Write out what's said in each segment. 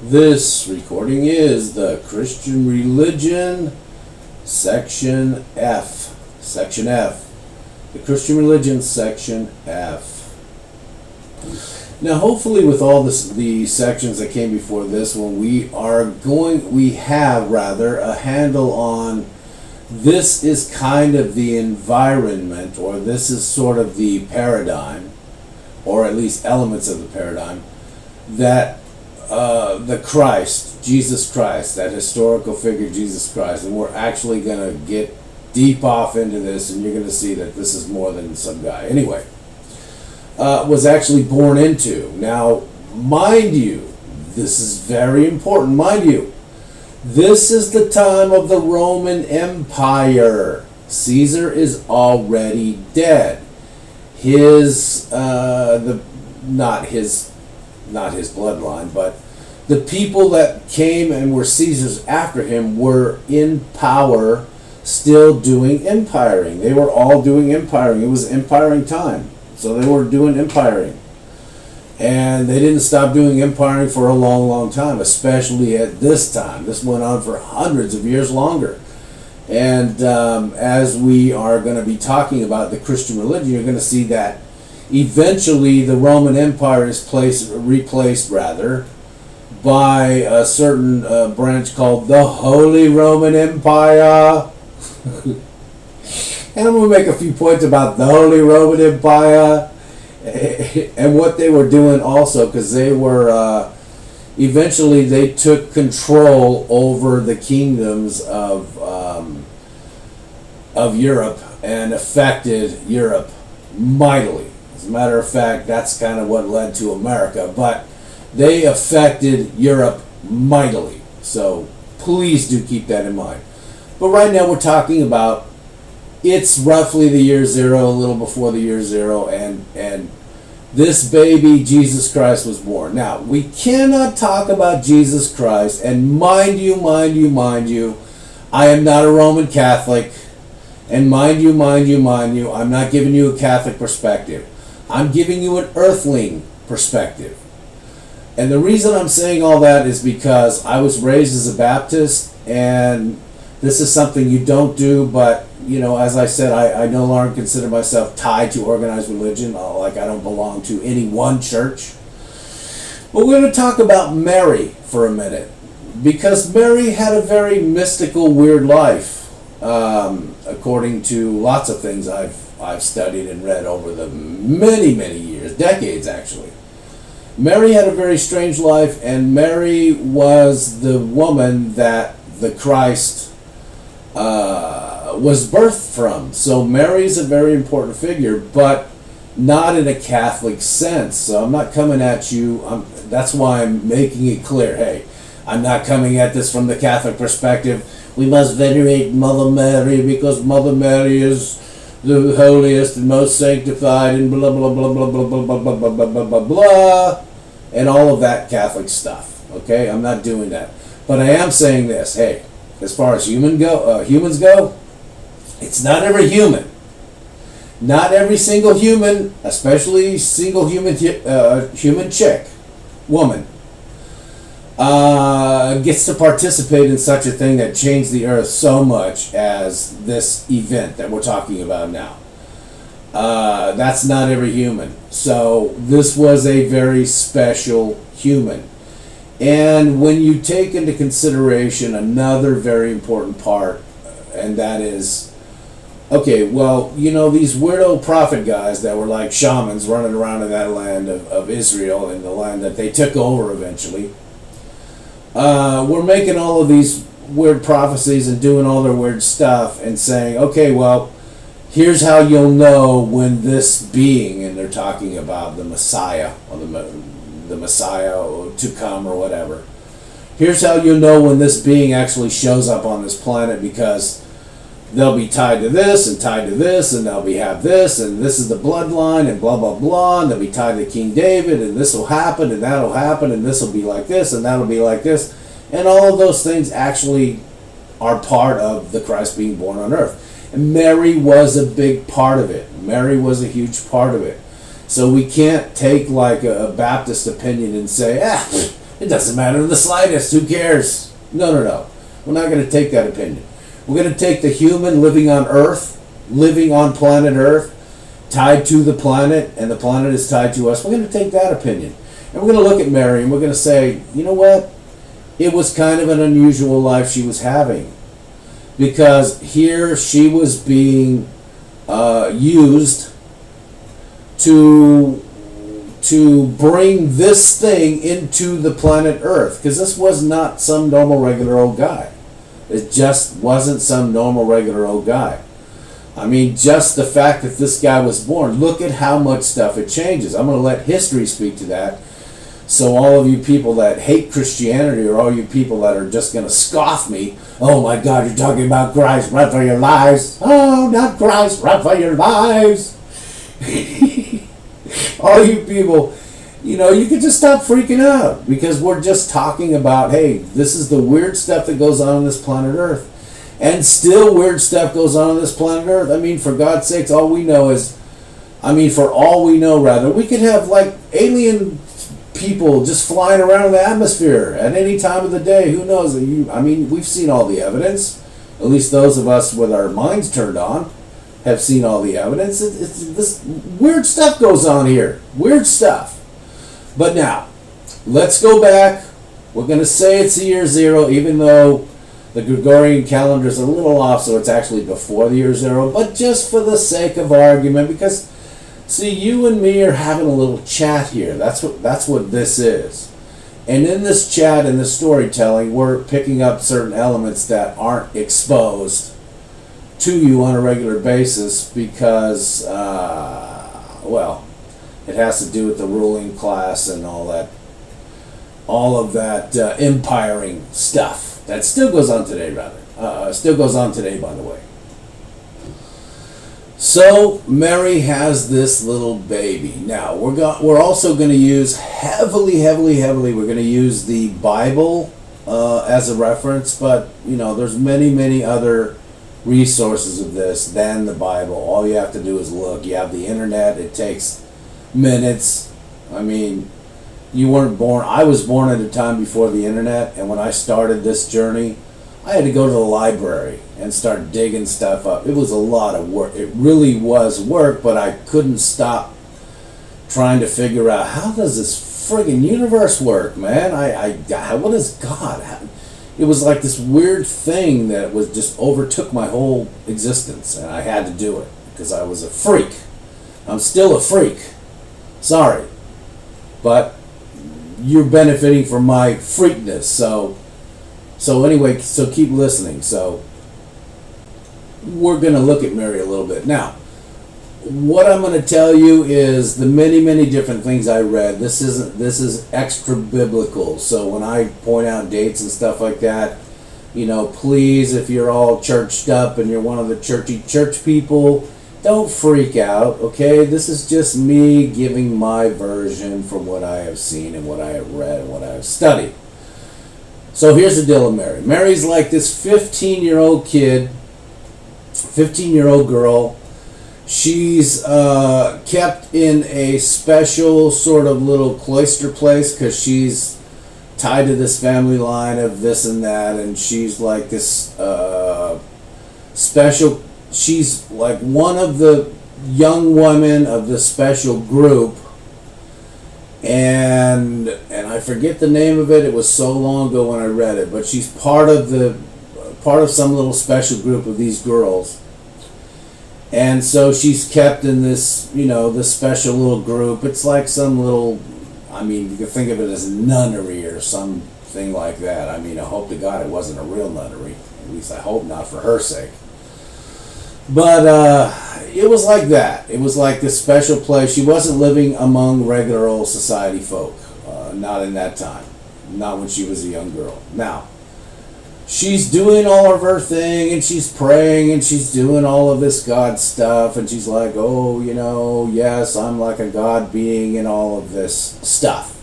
This recording is the Christian Religion, Section F. Section F. The Christian Religion, Section F. Now, hopefully, with all the sections that came before this one, we have a handle on this is kind of the environment, or this is sort of the paradigm, or at least elements of the paradigm, that the Christ, Jesus Christ, that historical figure, Jesus Christ, and we're actually going to get deep off into this, and you're going to see that this is more than some guy. Anyway, was actually born into. Now, mind you, this is very important, mind you, this is the time of the Roman Empire. Caesar is already dead. Not his bloodline, but the people that came and were Caesars after him were in power, still doing empiring. They were all doing empiring. It was empiring time, so they were doing empiring. And they didn't stop doing empiring for a long, long time, especially at this time. This went on for hundreds of years longer. And as we are going to be talking about the Christian religion, you're going to see that eventually the Roman Empire is replaced by a certain branch called the Holy Roman Empire. And I'm going to make a few points about the Holy Roman Empire and what they were doing also, because they were eventually they took control over the kingdoms of Europe and affected Europe mightily. As a matter of fact, that's kind of what led to America, but they affected Europe mightily. So please do keep that in mind. But right now we're talking about, it's roughly the year zero, a little before the year zero, and this baby, Jesus Christ, was born. Now, we cannot talk about Jesus Christ, and mind you, I am not a Roman Catholic, and mind you, I'm not giving you a Catholic perspective. I'm giving you an earthling perspective. And the reason I'm saying all that is because I was raised as a Baptist, and this is something you don't do, but, you know, as I said, I no longer consider myself tied to organized religion, like I don't belong to any one church. But we're going to talk about Mary for a minute, because Mary had a very mystical, weird life, according to lots of things I've studied and read over the many years, decades actually. Mary had a very strange life, and Mary was the woman that the Christ was birthed from. So Mary's a very important figure, but not in a Catholic sense. So I'm not coming at you. That's why I'm making it clear. Hey, I'm not coming at this from the Catholic perspective. We must venerate Mother Mary because Mother Mary is the holiest and most sanctified and blah blah blah blah blah blah blah blah blah blah blah blah blah, and all of that Catholic stuff. Okay, I'm not doing that, but I am saying this. Hey, as far as humans go, it's not every human. Not every single human, especially single human woman, gets to participate in such a thing that changed the earth so much as this event that we're talking about now. That's not every human. So this was a very special human. And when you take into consideration another very important part, and that is, okay, well, you know, these weirdo prophet guys that were like shamans running around in that land of Israel, in the land that they took over eventually, were making all of these weird prophecies and doing all their weird stuff and saying, okay, well, here's how you'll know when this being, and they're talking about the Messiah, or the Messiah to come or whatever. Here's how you'll know when this being actually shows up on this planet, because they'll be tied to this and tied to this, and they'll have this, and this is the bloodline, and blah, blah, blah, and they'll be tied to King David, and this will happen, and that'll happen, and this will be like this, and that'll be like this. And all of those things actually are part of the Christ being born on earth. And Mary was a big part of it. Mary was a huge part of it. So we can't take like a Baptist opinion and say, It doesn't matter in the slightest. Who cares? No, no, no. We're not going to take that opinion. We're going to take the human living on Earth, living on planet Earth, tied to the planet, and the planet is tied to us. We're going to take that opinion. And we're going to look at Mary and we're going to say, you know what? It was kind of an unusual life she was having. Because here she was being used to bring this thing into the planet Earth. Because this was not some normal, regular old guy. It just wasn't some normal, regular old guy. I mean, just the fact that this guy was born, look at how much stuff it changes. I'm going to let history speak to that. So all of you people that hate Christianity, or all you people that are just going to scoff me, oh my God, you're talking about Christ, run for your lives. Oh, not Christ, run for your lives. All you people, you know, you can just stop freaking out, because we're just talking about, hey, this is the weird stuff that goes on this planet Earth. And still weird stuff goes on this planet Earth. I mean, for God's sakes, all we know is, for all we know, rather, we could have like alien people just flying around in the atmosphere at any time of the day. Who knows? We've seen all the evidence. At least those of us with our minds turned on have seen all the evidence. This weird stuff goes on here. Weird stuff. But now, let's go back. We're going to say it's the year zero, even though the Gregorian calendar is a little off, so it's actually before the year zero. But just for the sake of argument, because see, you and me are having a little chat here. That's what this is. And in this chat and this storytelling, we're picking up certain elements that aren't exposed to you on a regular basis because, it has to do with the ruling class and all of that empiring stuff. That still goes on today, still goes on today, by the way. So Mary has this little baby. Now we're also going to use heavily. We're going to use the Bible as a reference, but there's many other resources of this than the Bible. All you have to do is look. You have the internet. It takes minutes. You weren't born. I was born at a time before the internet, and when I started this journey, I had to go to the library and start digging stuff up. It was a lot of work. It really was work, but I couldn't stop trying to figure out, how does this friggin' universe work, man? What is God? It was like this weird thing that was just overtook my whole existence, and I had to do it because I was a freak. I'm still a freak. Sorry. But you're benefiting from my freakness, so anyway, so keep listening. So we're going to look at Mary a little bit. Now, what I'm going to tell you is the many different things I read. This is extra biblical. So when I point out dates and stuff like that, please, if you're all churched up and you're one of the church people, don't freak out, okay? This is just me giving my version from what I have seen and what I have read and what I have studied. So here's the deal with Mary. Mary's like this 15-year-old kid, 15-year-old girl. She's kept in a special sort of little cloister place because she's tied to this family line of this and that, and she's like this special. She's like one of the young women of this special group, and I forget the name of it. It was so long ago when I read it, but she's part of some little special group of these girls. And so she's kept in this, this special little group. It's like some little, you can think of it as a nunnery or something like that. I hope to God it wasn't a real nunnery. At least I hope not, for her sake. But it was like that. It was like this special place. She wasn't living among regular old society folk. Not in that time. Not when she was a young girl. Now, she's doing all of her thing, and she's praying, and she's doing all of this God stuff, and she's like, oh, yes, I'm like a God being and all of this stuff.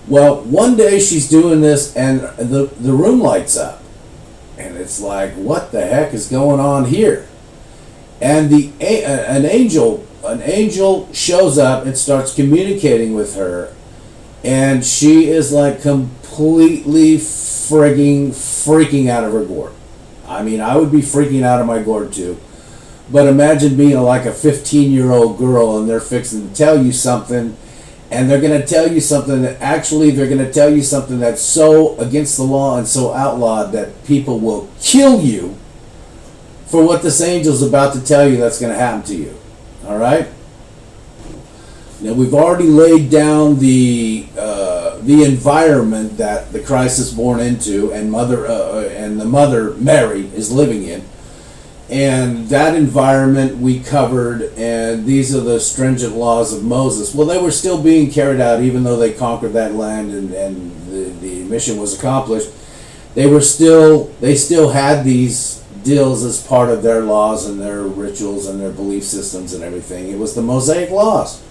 Well, one day she's doing this, and the room lights up. And it's like, what the heck is going on here? And an angel shows up and starts communicating with her. And she is like completely freaking out of her gourd. I mean, I would be freaking out of my gourd too. But imagine being like a 15-year-old girl and they're fixing to tell you something, and they're going to tell you something that actually they're going to tell you something that's so against the law and so outlawed that people will kill you for what this angel's about to tell you that's going to happen to you. All right? Now, we've already laid down the environment that the Christ is born into and the mother Mary is living in. And that environment we covered, and these are the stringent laws of Moses. Well, they were still being carried out even though they conquered that land and the mission was accomplished. They still had these deals as part of their laws and their rituals and their belief systems and everything. It was the Mosaic laws.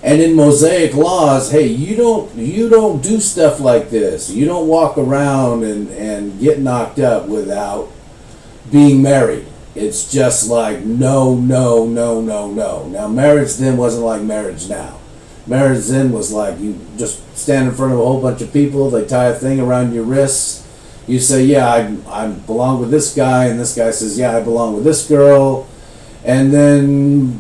And in Mosaic laws, hey, you don't do stuff like this. You don't walk around and get knocked up without being married. It's just like no. Now, marriage then wasn't like marriage now. Marriage then was like you just stand in front of a whole bunch of people. They tie a thing around your wrists. You say, yeah, I belong with this guy. And this guy says, yeah, I belong with this girl. And then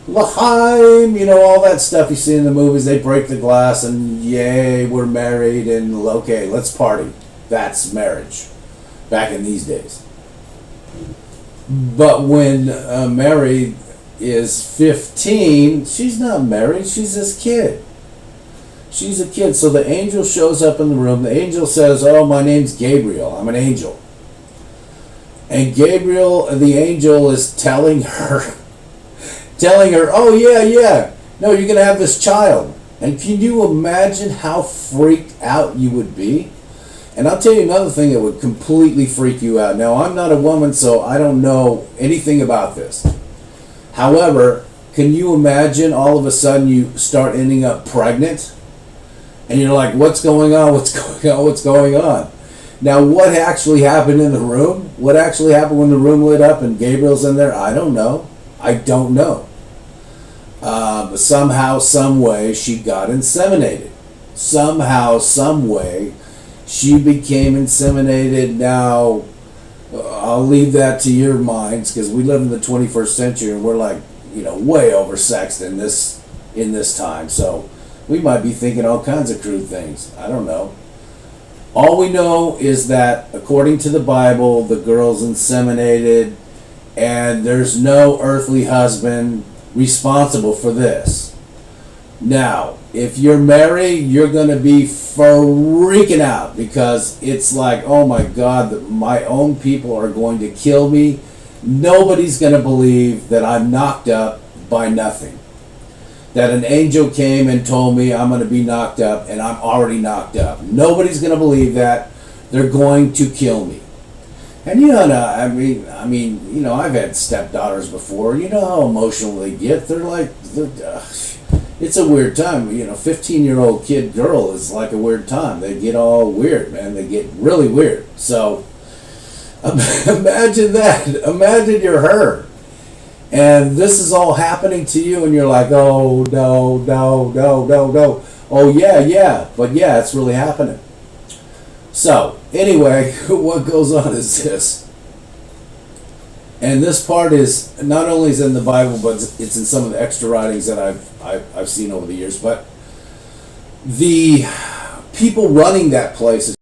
L'chaim, all that stuff you see in the movies. They break the glass and yay, we're married. And okay, let's party. That's marriage back in these days. But when Mary is 15, she's not married. She's this kid. She's a kid. So the angel shows up in the room. The angel says, oh, my name's Gabriel. I'm an angel. And Gabriel, the angel, is telling her, oh, yeah. No, you're going to have this child. And can you imagine how freaked out you would be? And I'll tell you another thing that would completely freak you out. Now, I'm not a woman, so I don't know anything about this. However, can you imagine all of a sudden you start ending up pregnant? And you're like, what's going on? What's going on? Now, what actually happened in the room? What actually happened when the room lit up and Gabriel's in there? I don't know. But somehow, some way, she got inseminated. Somehow, some way, she became inseminated. Now, I'll leave that to your minds because we live in the 21st century and we're like, way oversexed in this time. So we might be thinking all kinds of crude things. I don't know. All we know is that according to the Bible, the girl's inseminated and there's no earthly husband responsible for this. Now, if you're married, you're going to be freaking out because it's like, oh my God, my own people are going to kill me. Nobody's going to believe that I'm knocked up by nothing. That an angel came and told me I'm going to be knocked up and I'm already knocked up. Nobody's going to believe that. They're going to kill me. And I've had stepdaughters before. You know how emotional they get. It's a weird time. 15-year-old kid girl is like a weird time. They get all weird, man. They get really weird. So imagine that. Imagine you're her. And this is all happening to you and you're like, oh, no. Oh, yeah. But yeah, it's really happening. So, anyway, what goes on is this. And this part is not only is in the Bible, but it's in some of the extra writings that I've seen over the years. But the people running that place